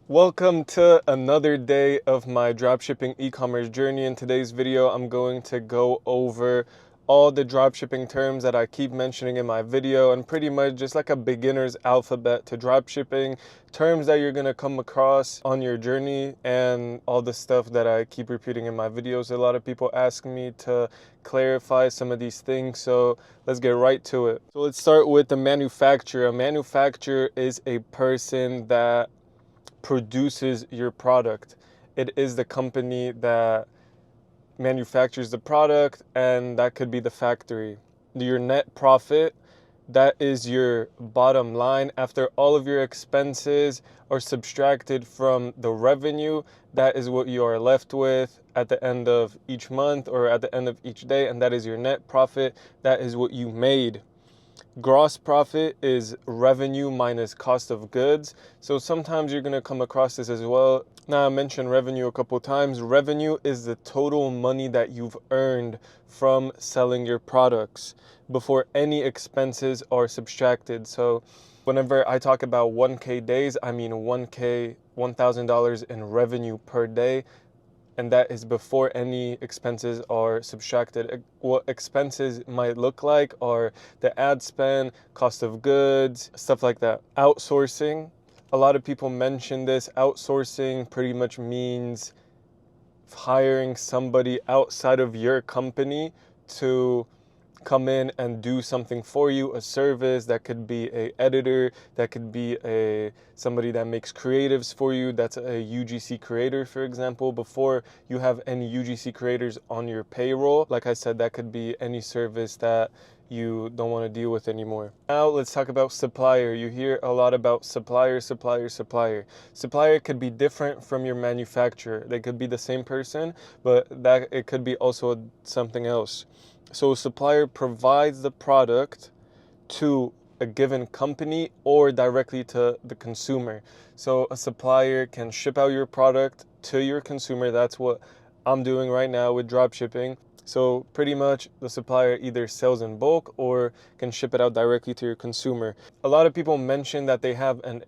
Welcome to another day of my dropshipping e-commerce journey. In today's video, I'm going to go over all the dropshipping terms that I keep mentioning in my video, and pretty much just like a beginner's alphabet to dropshipping, terms that you're going to come across on your journey and all the stuff that I keep repeating in my videos. A lot of people ask me to clarify some of these things, so let's get right to it. So let's start with the manufacturer. A manufacturer is a person that produces your product. It is the company that manufactures the product, and that could be the factory. Your net profit, that is your bottom line. After all of your expenses are subtracted from the revenue, that is what you are left with at the end of each month or at the end of each day, and that is your net profit. That is what you made. Gross profit is revenue minus cost of goods. So sometimes you're going to come across this as well. Now, I mentioned revenue a couple times. Revenue is the total money that you've earned from selling your products before any expenses are subtracted. So whenever I talk about 1K days, I mean 1K, $1,000 in revenue per day. And that is before any expenses are subtracted. What expenses might look like are the ad spend, cost of goods, stuff like that. Outsourcing, a lot of people mention this. Outsourcing pretty much means hiring somebody outside of your company to come in and do something for you, a service. That could be a editor, that could be somebody that makes creatives for you. That's a UGC creator, for example. Before you have any UGC creators on your payroll, like I said, that could be any service that you don't want to deal with anymore. Now let's talk about supplier. You hear a lot about supplier. Supplier could be different from your manufacturer. They could be the same person, but that it could be also something else. So a supplier provides the product to a given company or directly to the consumer. So a supplier can ship out your product to your consumer. That's what I'm doing right now with dropshipping. So pretty much the supplier either sells in bulk or can ship it out directly to your consumer. A lot of people mention that they have an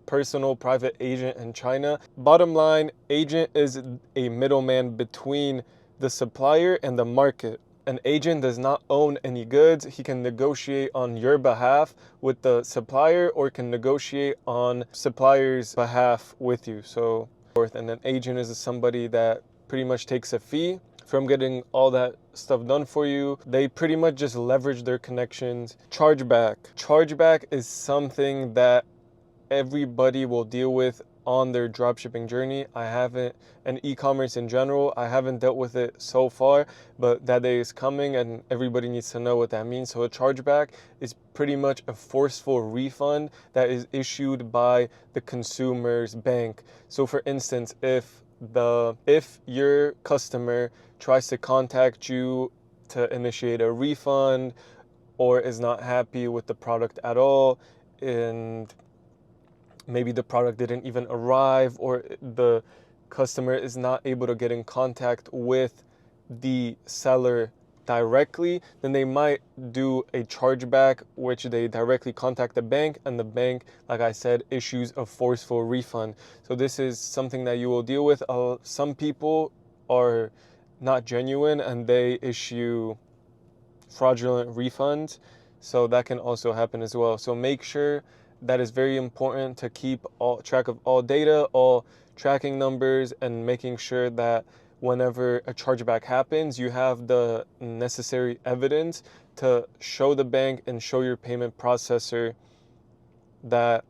personal private agent in China. Bottom line, agent is a middleman between the supplier and the market. An agent does not own any goods. He can negotiate on your behalf with the supplier or can negotiate on supplier's behalf with you. So forth. And an agent is somebody that pretty much takes a fee from getting all that stuff done for you. They pretty much just leverage their connections. Chargeback. Chargeback is something that everybody will deal with on their dropshipping journey. And e-commerce in general, I haven't dealt with it so far, but that day is coming and everybody needs to know what that means. So a chargeback is pretty much a forceful refund that is issued by the consumer's bank. So for instance, if your customer tries to contact you to initiate a refund or is not happy with the product at all, and maybe the product didn't even arrive, or the customer is not able to get in contact with the seller directly, then they might do a chargeback, which they directly contact the bank, and the bank, like I said, issues a forceful refund. So this is something that you will deal with. Some people are not genuine and they issue fraudulent refunds, so that can also happen as well. So make sure that is very important to keep track of all data, all tracking numbers, and making sure that whenever a chargeback happens, you have the necessary evidence to show the bank and show your payment processor that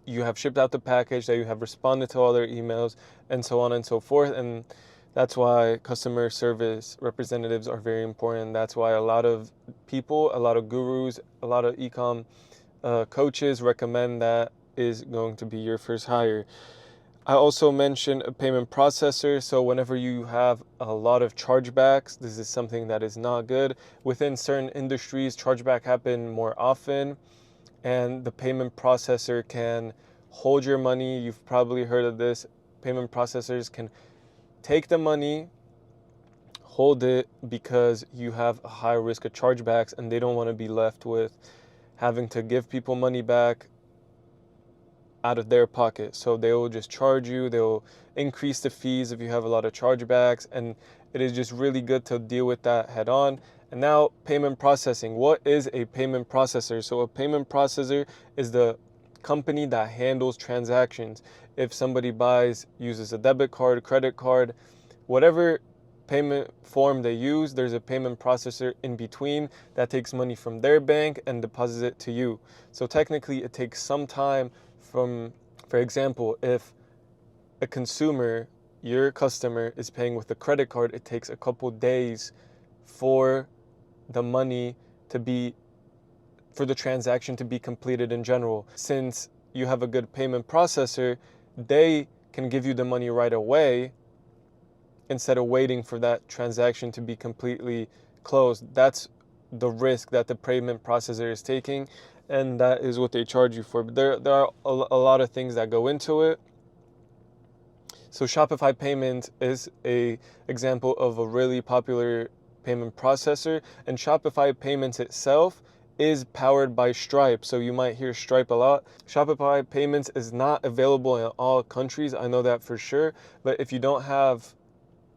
you have shipped out the package, that you have responded to all their emails, and so on and so forth. And that's why customer service representatives are very important. That's why a lot of people, a lot of gurus, a lot of e-com coaches recommend that is going to be your first hire. I also mentioned a payment processor. So whenever you have a lot of chargebacks, this is something that is not good. Within certain industries, chargeback happen more often, and the payment processor can hold your money. You've probably heard of this. Payment processors can take the money, hold it, because you have a high risk of chargebacks, and they don't want to be left with having to give people money back out of their pocket. So they will just charge you, they'll increase the fees if you have a lot of chargebacks, and it is just really good to deal with that head on. And now, payment processing. What is a payment processor? So a payment processor is the company that handles transactions. If somebody uses a debit card, credit card, whatever payment form they use, there's a payment processor in between that takes money from their bank and deposits it to you. So technically it takes some time for example, if a consumer, your customer, is paying with a credit card, it takes a couple days for the money for the transaction to be completed in general. Since you have a good payment processor, they can give you the money right away instead of waiting for that transaction to be completely closed. That's the risk that the payment processor is taking, and that is what they charge you for. But there are a lot of things that go into it. So Shopify Payment is an example of a really popular payment processor, and Shopify Payments itself is powered by Stripe. So you might hear Stripe a lot. Shopify Payments is not available in all countries, I know that for sure, but if you don't have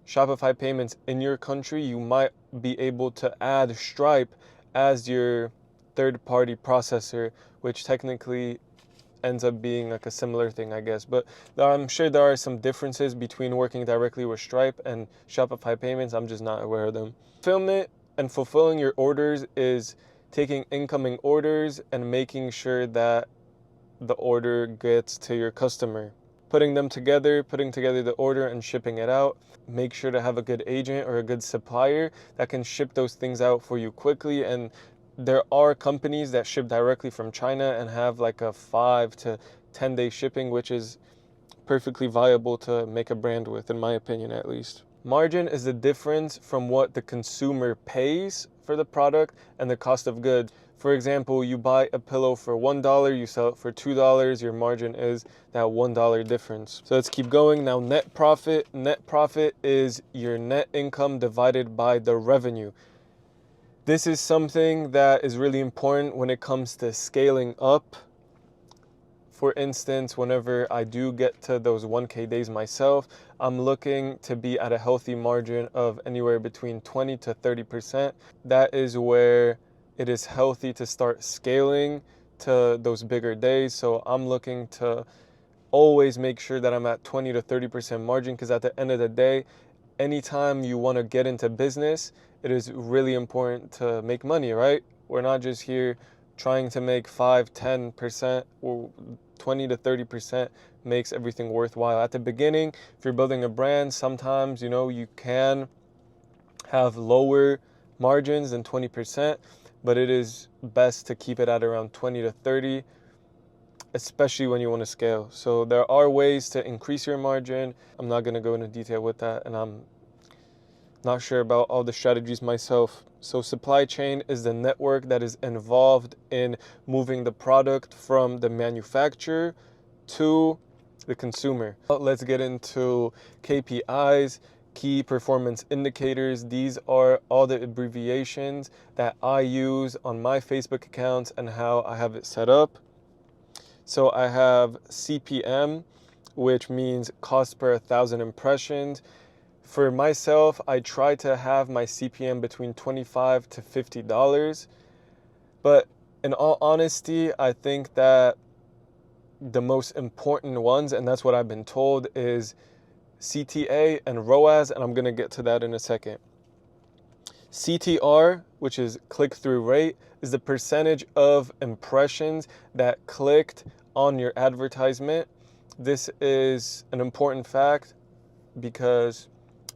Shopify Payments in your country, you might be able to add Stripe as your third-party processor, which technically ends up being like a similar thing, I guess. But I'm sure there are some differences between working directly with Stripe and Shopify Payments. I'm just not aware of them. Fulfillment and fulfilling your orders is taking incoming orders and making sure that the order gets to your customer. Putting together the order and shipping it out. Make sure to have a good agent or a good supplier that can ship those things out for you quickly. And there are companies that ship directly from China and have like a 5 to 10 day shipping, which is perfectly viable to make a brand with, in my opinion at least. Margin is the difference from what the consumer pays for the product and the cost of goods. For example, you buy a pillow for $1, you sell it for $2, your margin is that $1 difference. So let's keep going. Now, net profit. Net profit is your net income divided by the revenue. This is something that is really important when it comes to scaling up. For instance, whenever I do get to those 1K days myself, I'm looking to be at a healthy margin of anywhere between 20 to 30%. That is where it is healthy to start scaling to those bigger days. So I'm looking to always make sure that I'm at 20 to 30% margin, because at the end of the day, anytime you want to get into business, it is really important to make money, right? We're not just here trying to make 5, 10%, or 20 to 30% makes everything worthwhile. At the beginning, if you're building a brand, sometimes, you can have lower margins than 20%, but it is best to keep it at around 20 to 30, especially when you want to scale. So there are ways to increase your margin. I'm not going to go into detail with that, and I'm not sure about all the strategies myself. So supply chain is the network that is involved in moving the product from the manufacturer to the consumer. Let's get into KPIs, key performance indicators. These are all the abbreviations that I use on my Facebook accounts and how I have it set up. So I have CPM, which means cost per 1,000 impressions. For myself, I try to have my CPM between $25 to $50. But in all honesty, I think that the most important ones, and that's what I've been told, is CTA and ROAS, and I'm going to get to that in a second. CTR, which is click-through rate, is the percentage of impressions that clicked on your advertisement. This is an important fact because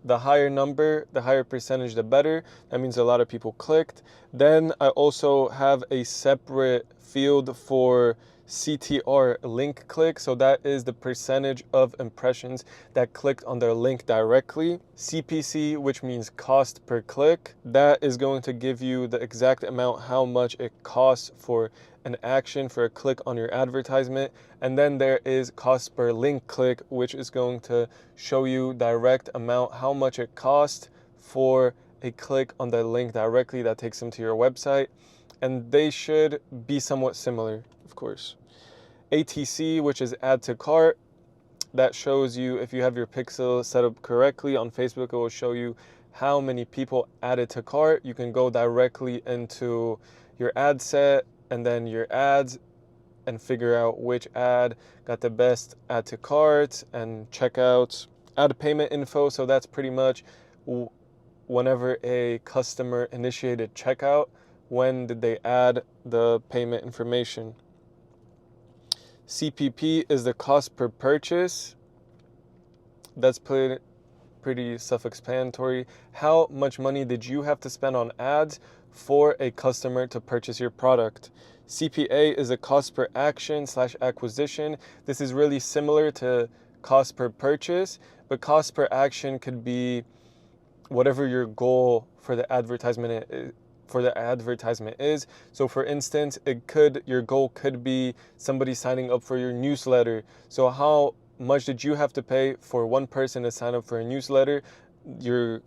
the higher number, the higher percentage, the better. That means a lot of people clicked. Then I also have a separate field for CTR, link click. So that is the percentage of impressions that clicked on their link directly. CPC, which means cost per click. That is going to give you the exact amount, how much it costs for an action, for a click on your advertisement. And then there is cost per link click, which is going to show you direct amount, how much it costs for a click on the link directly that takes them to your website. And they should be somewhat similar, of course. ATC, which is add to cart. That shows you if you have your pixel set up correctly on Facebook, it will show you how many people added to cart. You can go directly into your ad set and then your ads and figure out which ad got the best add to cart and check out add payment info. So that's pretty much whenever a customer initiated checkout, when did they add the payment information. CPP is the cost per purchase. That's pretty self-explanatory. How much money did you have to spend on ads for a customer to purchase your product? CPA is a cost per action / acquisition. This is really similar to cost per purchase, but cost per action could be whatever your goal for the advertisement is. So for instance, your goal could be somebody signing up for your newsletter. So how much did you have to pay for one person to sign up for a newsletter? Your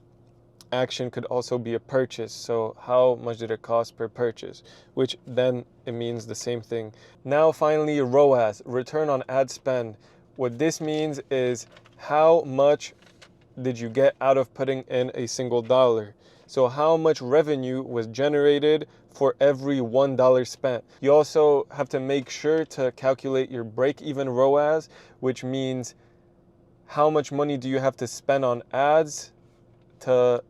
action could also be a purchase. So how much did it cost per purchase? Which then it means the same thing. Now finally, ROAS, return on ad spend. What this means is how much did you get out of putting in a single dollar? So how much revenue was generated for every $1 spent? You also have to make sure to calculate your break-even ROAS, which means how much money do you have to spend on ads to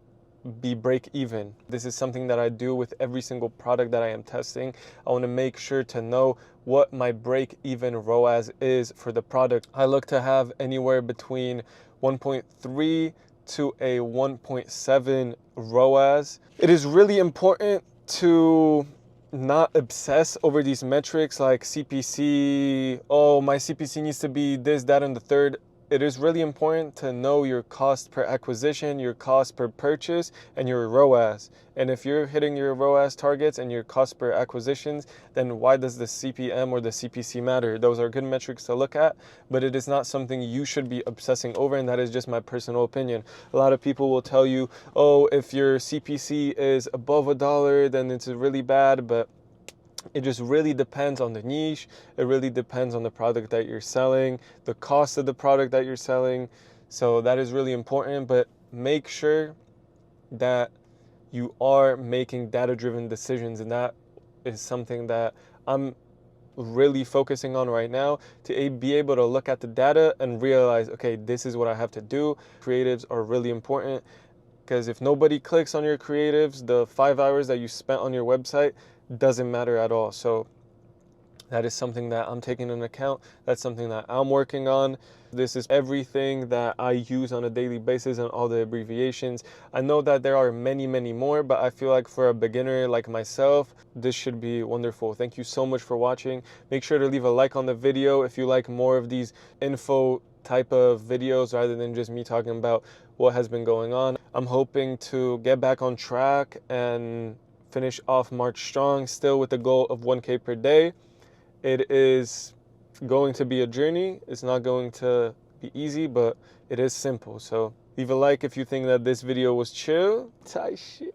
be break even. This is something that I do with every single product that I am testing. I want to make sure to know what my break even ROAS is for the product. I look to have anywhere between 1.3 to a 1.7 ROAS. It is really important to not obsess over these metrics like CPC. Oh, my CPC needs to be this, that, and the third. It is really important to know your cost per acquisition, your cost per purchase, and your ROAS. And if you're hitting your ROAS targets and your cost per acquisitions, then why does the CPM or the CPC matter? Those are good metrics to look at, but it is not something you should be obsessing over, and that is just my personal opinion. A lot of people will tell you, oh, if your CPC is above $1, then it's really bad, but it just really depends on the niche. It really depends on the product that you're selling, the cost of the product that you're selling. So that is really important, but make sure that you are making data-driven decisions. And that is something that I'm really focusing on right now, to be able to look at the data and realize, okay, this is what I have to do. Creatives are really important, because if nobody clicks on your creatives, the 5 hours that you spent on your website doesn't matter at all. So that is something that I'm taking into account. That's something that I'm working on. This is everything that I use on a daily basis and all the abbreviations. I know that there are many, many more, but I feel like for a beginner like myself, this should be wonderful. Thank you so much for watching. Make sure to leave a like on the video if you like more of these info type of videos rather than just me talking about what has been going on. I'm hoping to get back on track and finish off March strong, still with the goal of 1K per day. It is going to be a journey. It's not going to be easy, but it is simple. So leave a like if you think that this video was chill. Tight shit.